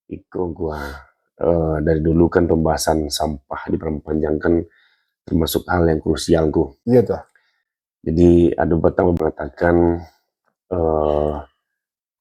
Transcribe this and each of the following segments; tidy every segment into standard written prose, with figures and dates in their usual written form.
Iko gua dari dulu kan pembahasan sampah di Perpanjang kan termasuk hal yang krusial ku. Iya tuh. Jadi ada batang mengatakan eh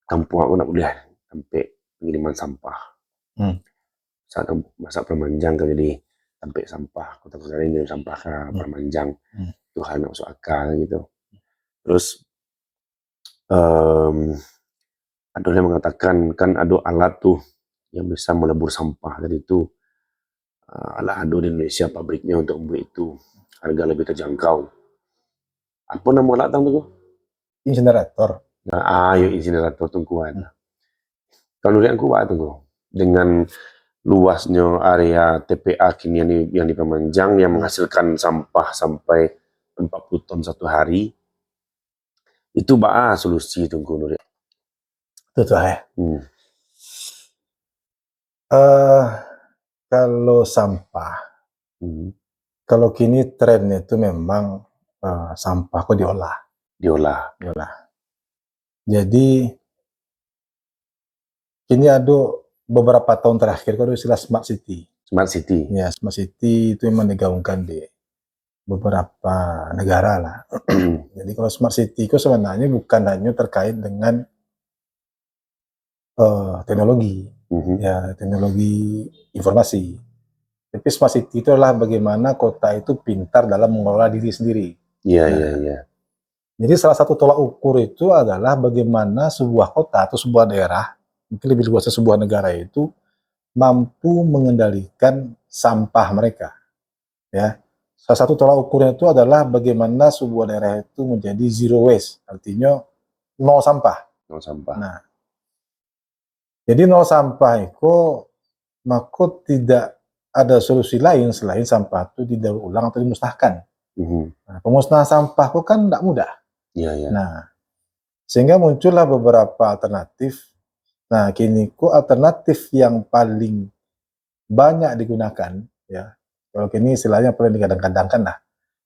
kampung aku nak kuliah sampai pengiriman sampah. Hmm. Saat masa Perpanjang kan jadi sampai sampah kota-kota ini ngirim sampah ke Hmm. Perpanjang. Hmm. Itu hal yang masuk akal gitu. Terus em, ada yang mengatakan kan ada alat tuh yang bisa melebur sampah dari itu. Alah ada di Indonesia pabriknya untuk membuat itu, harga lebih terjangkau. Apa nama alat tuh? Insinerator. Nah, ayo insinerator tungkuan. Hmm. Kalau lihat aku pak tunggu dengan luasnya area TPA kini yang di Pemanjang yang menghasilkan sampah sampai 40 ton satu hari, itu bah solusi tunggu Nur. Itu tuh ya. Hmm. Kalau sampah, Hmm. kalau kini trennya itu memang sampah kok diolah. Diolah. Jadi kini ada beberapa tahun terakhir kalau istilah smart city. Smart City. Ya, smart city itu memang digaungkan di beberapa negara lah. Jadi kalau smart city itu sebenarnya bukan hanya terkait dengan teknologi, ya teknologi informasi. Tapi smart city itu adalah bagaimana kota itu pintar dalam mengelola diri sendiri. Iya, Nah, iya, iya. Jadi salah satu tolak ukur itu adalah bagaimana sebuah kota atau sebuah daerah, mungkin lebih luasnya sebuah negara itu mampu mengendalikan sampah mereka. Ya, salah satu tolak ukurnya itu adalah bagaimana sebuah daerah itu menjadi zero waste, artinya nol sampah. Nol sampah. Nah, jadi nol sampah itu maka tidak ada solusi lain selain sampah itu didaur ulang atau dimusnahkan. Nah, pemusnahan sampah itu kan tidak mudah. Iya, iya. Nah, sehingga muncullah beberapa alternatif. Nah, kini ku alternatif yang paling banyak digunakan, ya. Kalau kini istilahnya paling digadang-gadangkan lah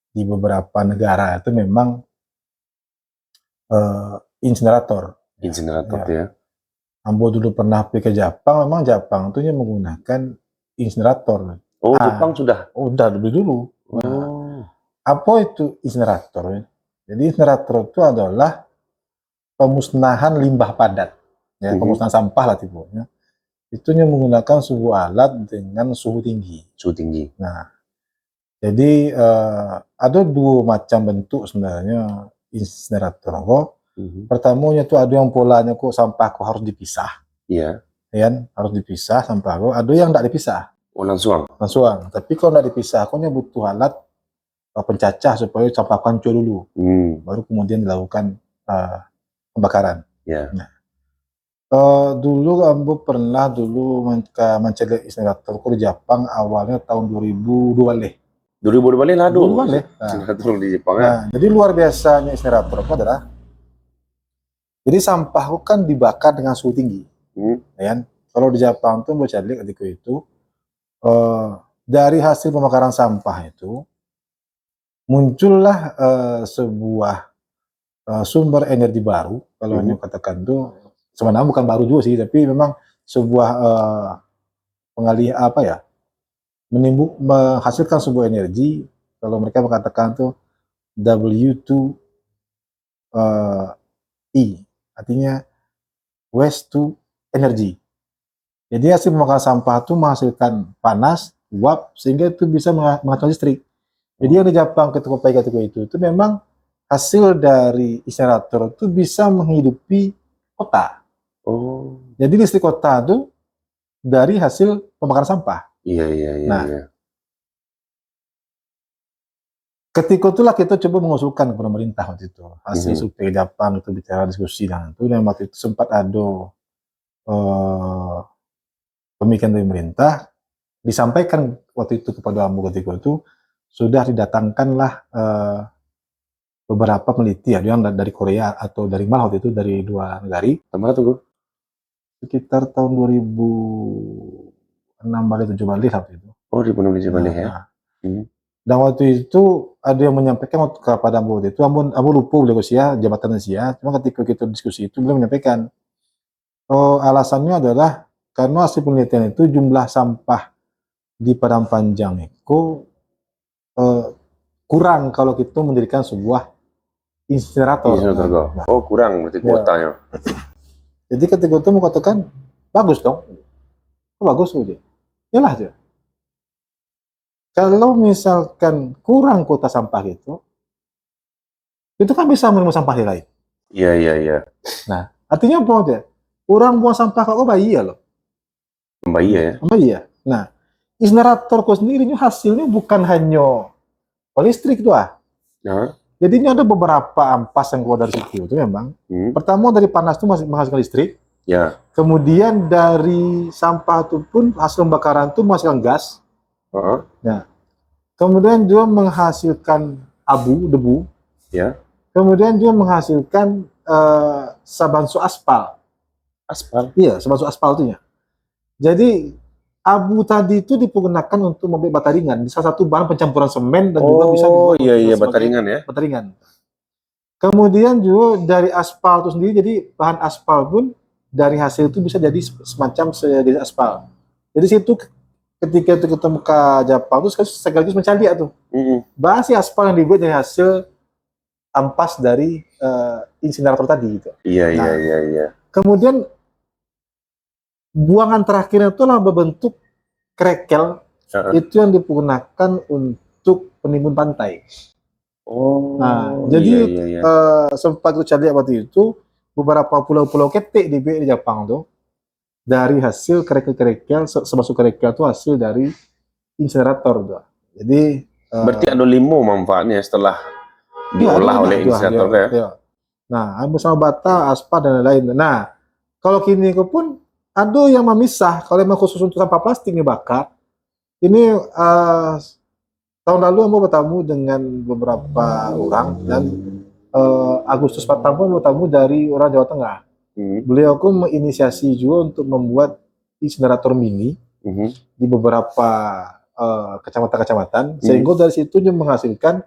di beberapa negara itu memang insinerator. Insinerator Ya. ya. Ambo dulu pernah pergi ke Jepang, memang Jepang itu menggunakan insinerator. Oh, Jepang sudah. Udah lebih dulu. Nah, Oh. apa itu insinerator? Jadi insinerator itu adalah pemusnahan limbah padat, ya, pemusnahan sampah lah tipenya. Itu menggunakan sebuah alat dengan suhu tinggi. Suhu tinggi. Nah, jadi ada dua macam bentuk sebenarnya insinerator. Pertamanya itu ada yang polanya kok sampah kok harus dipisah. Iya. Ya, harus dipisah sampah kok. Ada yang tidak dipisah. Oh, langsung. Tapi kalau tidak dipisah, aku butuh alat pencacah supaya sampah hancur dulu. Baru kemudian dilakukan pembakaran. Yeah. Nah, dulu Ambo pernah mencari insinerator di Jepang awalnya tahun 2002 deh. 2002 balik lah dulu. Insinerator di Jepang. Nah, jadi luar biasanya insinerator itu adalah jadi sampah kan dibakar dengan suhu tinggi. Ya, kalau di Jepang tuh Ambo cari ketika itu dari hasil pembakaran sampah itu muncullah sebuah sumber energi baru. Kalau hanya katakan tuh sebenarnya bukan baru juga sih, tapi memang sebuah pengalih apa ya, menghasilkan sebuah energi. Kalau mereka mengatakan tuh W2E, artinya waste to energy. Jadi hasil pembakaran sampah itu menghasilkan panas, uap, sehingga itu bisa menghasilkan listrik. Jadi yang di Jepang ketika itu memang hasil dari insinerator itu bisa menghidupi kota. Oh. Jadi listrik kota itu dari hasil pembakaran sampah. Iya. Nah, ketika itulah kita coba mengusulkan kepada pemerintah waktu itu. Hasil survei Jepang itu bicara diskusi dan itu dan waktu itu sempat ada pemikiran dari pemerintah disampaikan waktu itu kepada Ambo ketika itu sudah didatangkanlah beberapa peneliti, ada yang dari Korea atau dari mana waktu itu dari dua negara. Mana tuh? Sekitar tahun 2006 balik 7 balik waktu itu. Oh, 2006 balik ya. Dan waktu itu ada yang menyampaikan kepada Ambo itu, Ambo lupa beliau jabatan Asia, cuma ketika kita diskusi itu beliau menyampaikan alasannya adalah karena hasil penelitian itu jumlah sampah di Padang Panjang itu kurang kalau kita mendirikan sebuah insinerator. Insinerator kok. Nah, Oh, kurang berarti ya. kuotanya. Jadi ketika itu mau katakan bagus dong, oh, bagus udah, yalah aja. Kalau misalkan kurang kuota sampah gitu, itu kan bisa menemukan sampah di lain. Iya, iya, iya. Nah, artinya apa aja? Orang buang sampah kok bayi ya loh, Mbak iya ya. bayi ya. Nah, insinerator kok sendiri ini hasilnya bukan hanya listrik tuh ah. Nah, Jadi ini ada beberapa ampas yang keluar dari situ itu memang. Pertama dari panas itu masih menghasilkan listrik. ya. Kemudian dari sampah itu pun hasil pembakaran itu menghasilkan gas. Nah, kemudian juga menghasilkan abu, debu. Ya. Kemudian juga menghasilkan sabansu aspal. Aspal. Iya, sabansu aspal itu ya. Jadi abu tadi itu digunakan untuk membuat bata ringan. Salah satu bahan pencampuran semen dan juga bisa dibuat iya, iya, sebagai bata ringan ya. bata ringan. Kemudian juga dari aspal itu sendiri, jadi bahan aspal pun dari hasil itu bisa jadi semacam jenis aspal. Jadi situ ketika itu ketemu ke Jepang itu sekaligus mencari dia tuh. Bahas si aspal yang dibuat dari hasil ampas dari insinerator tadi gitu. Iya, iya, iya, iya. Kemudian buangan terakhirnya itu lah berbentuk krekel, itu yang digunakan untuk penimbun pantai. Oh, nah, jadi iya, iya. sempat kita lihat waktu itu beberapa pulau-pulau ketik di Jepang tuh dari hasil krekel-krekel, semasuk krekel itu hasil dari insinerator tuh. Jadi berarti ada 5 manfaatnya setelah diolah oleh insinerator ya. Nah, bersama bata, aspal dan lain-lain. Nah, kalau kini pun ada yang memisah. Kalau memang khusus untuk sampah plastik dibakar, ini tahun lalu aku bertemu dengan beberapa orang dan Agustus Patang pun bertemu dari orang Jawa Tengah. Beliau pun menginisiasi juga untuk membuat insinerator mini di beberapa kecamatan-kecamatan, sehingga dari situ dia menghasilkan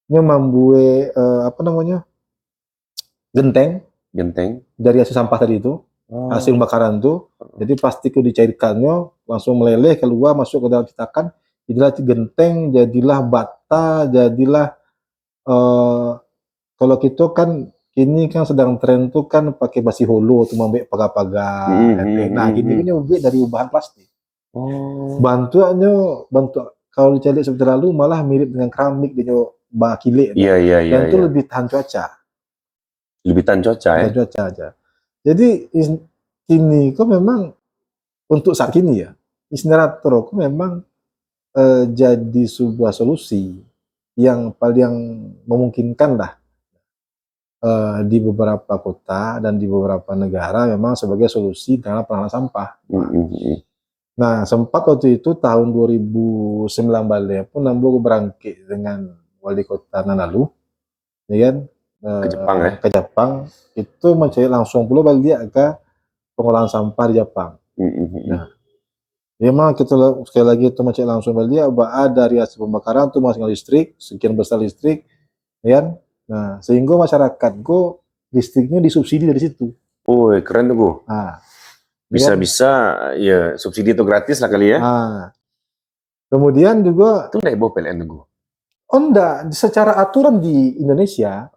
membuat genteng dari hasil sampah tadi itu, hasil bakaran itu. Jadi plastik itu dicairkannya langsung meleleh keluar masuk ke dalam cetakan, jadilah genteng, jadilah bata, jadilah kalau kita kan kini kan sedang tren tuh kan pakai basi holo untuk membuat pagar-pagar. Nah, gini kan membuat dari bahan plastik. Bantu kalau dicari seperti lalu malah mirip dengan keramik dia bakile. Iya. Dan itu lebih tahan cuaca. Lebih tahan cuaca ya. Cuaca aja. Jadi kini kok memang untuk saat ini ya insinerator kok memang jadi sebuah solusi yang paling memungkinkan lah di beberapa kota dan di beberapa negara memang sebagai solusi dalam penanganan sampah. Nah, sempat waktu itu tahun 2019 pun Nambo berangkit dengan wali kota Nanalu, ya kan? Ke Jepang ya? Ke Jepang, itu mencari langsung pulau balik ke pengolahan sampah di Jepang. Nah, memang kita sekali lagi itu mencari langsung balik dari hasil pembakaran itu menghasilkan listrik, sekian besar listrik, ya kan? Nah, sehingga masyarakat listriknya disubsidi dari situ. Oh, keren tuh, Bu. Nah, bisa-bisa ya subsidi itu gratis lah kali ya. Kemudian juga itu enggak bawa PLN tuh. Oh enggak, secara aturan di Indonesia,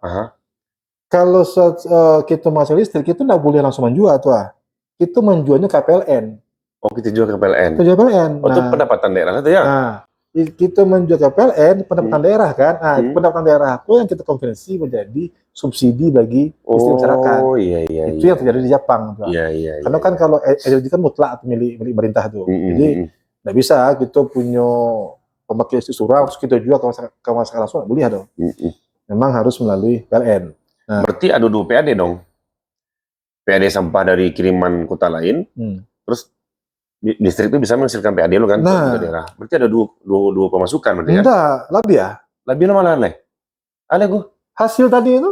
kalau kita masuk listrik itu enggak boleh langsung menjual tuh. Itu menjualnya ke PLN. Oh, kita jual ke PLN. Kita jual PLN. Oh, itu pendapatan daerah itu ya. Nah, kita menjual ke PLN, pendapatan daerah kan. Nah, pendapatan daerah aku yang kita konversi menjadi subsidi bagi listrik masyarakat. Oh, iya. Itu yang terjadi di Jepang. Iya. Karena kan kalau energi kan mutlak atau milik pemerintah tuh. Jadi nggak bisa kita punya pemakai listrik surang terus kita jual ke masyarakat langsung, boleh dong. Memang harus melalui PLN. Nah, berarti ada 2 PAD dong. PAD sampah dari kiriman kota lain, terus listrik itu bisa menghasilkan PAD lo kan, ke daerah. Berarti ada dua pemasukan berarti kan? Enggak, lebih ya. Lebih mana leh? Ada gua. Hasil tadi itu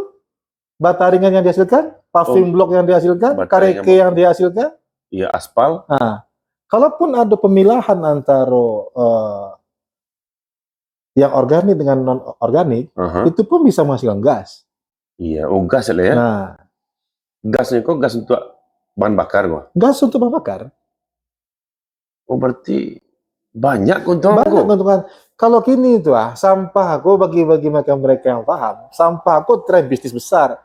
bata ringan yang dihasilkan, paving block yang dihasilkan, kareke yang dihasilkan, iya aspal. Nah, kalaupun ada pemilahan antara yang organik dengan non organik, itu pun bisa menghasilkan gas. Iya, gas lah ya. Nah, gasnya kok gas untuk bahan bakar kok. gas untuk bahan bakar. Oh berarti banyak keuntungan Banyak kok. keuntungan. Kalau gini itu sampah aku bagi-bagi mereka yang paham, sampah aku tren bisnis besar.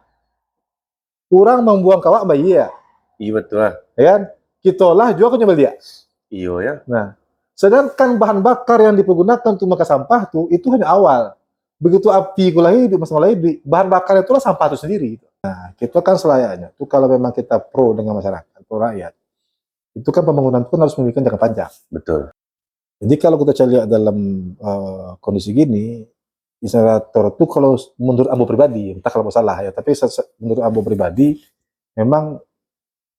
Kurang membuang kawak bayi ya, Iya betul lah. ya kan? Kita lah jual ke nyebel dia. Iya ya. Nah, sedangkan bahan bakar yang dipergunakan untuk makan sampah itu hanya awal. Begitu api mulai hidup, mulai hidup, bahan bakar itulah sampah itu sendiri. Nah, kita kan selayaknya. Itu kalau memang kita pro dengan masyarakat, pro rakyat, itu kan pembangunan pun harus memikirkan jangka panjang. Betul. Jadi kalau kita lihat dalam kondisi gini, insenerator itu kalau menurut Ambo pribadi, entah kalau salah ya, tapi menurut Ambo pribadi, memang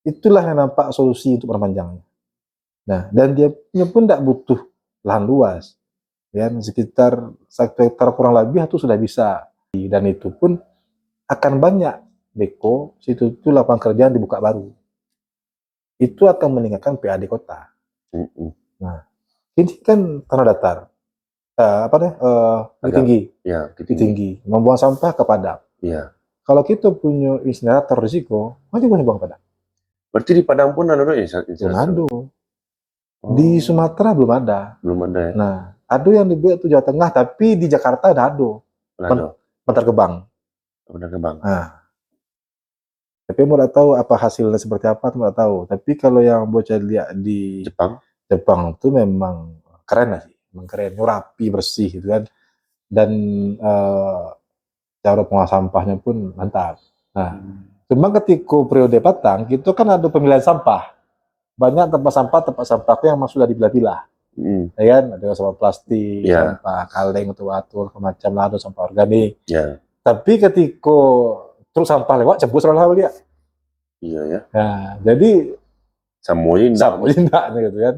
itulah yang nampak solusi untuk perpanjangannya. Nah, dan dia pun tidak butuh lahan luas, ya sekitar 1 hektar kurang lebih itu sudah bisa, dan itu pun akan banyak beko, situ itu lapangan kerjaan dibuka baru. Itu akan meningkatkan PAD kota. Nah, ini kan tanah datar, tinggi, Ya, tinggi, membuang sampah ke Padang. Iya. Kalau kita punya insenerator risiko, mana boleh buang ke Padang? Berarti di Padang pun ada ya? Belum ada. Di Sumatera belum ada. Belum ada ya? Nah, ada yang dibuat itu Jawa Tengah, tapi di Jakarta ada. Ada. Bantar Gebang. Benar ke Bang. Nah, tapi mau tahu apa hasilnya seperti apa, mau tahu. Tapi kalau yang bocah lihat di Jepang itu memang keren lah sih, memang keren, rapi, bersih gitu kan, dan cara pengolah sampahnya pun mantap. Nah, cuma ketika periode patang, itu kan ada pemilihan sampah, banyak tempat sampah yang memang sudah dipilah-pilah, ya kan, ada sampah plastik, sampah kaleng atau atur, macam lah, ada sampah organik. Tapi ketika truk sampah lewat, jemput selalu dia. Iya ya. Nah, jadi Samuin enggak gitu kan.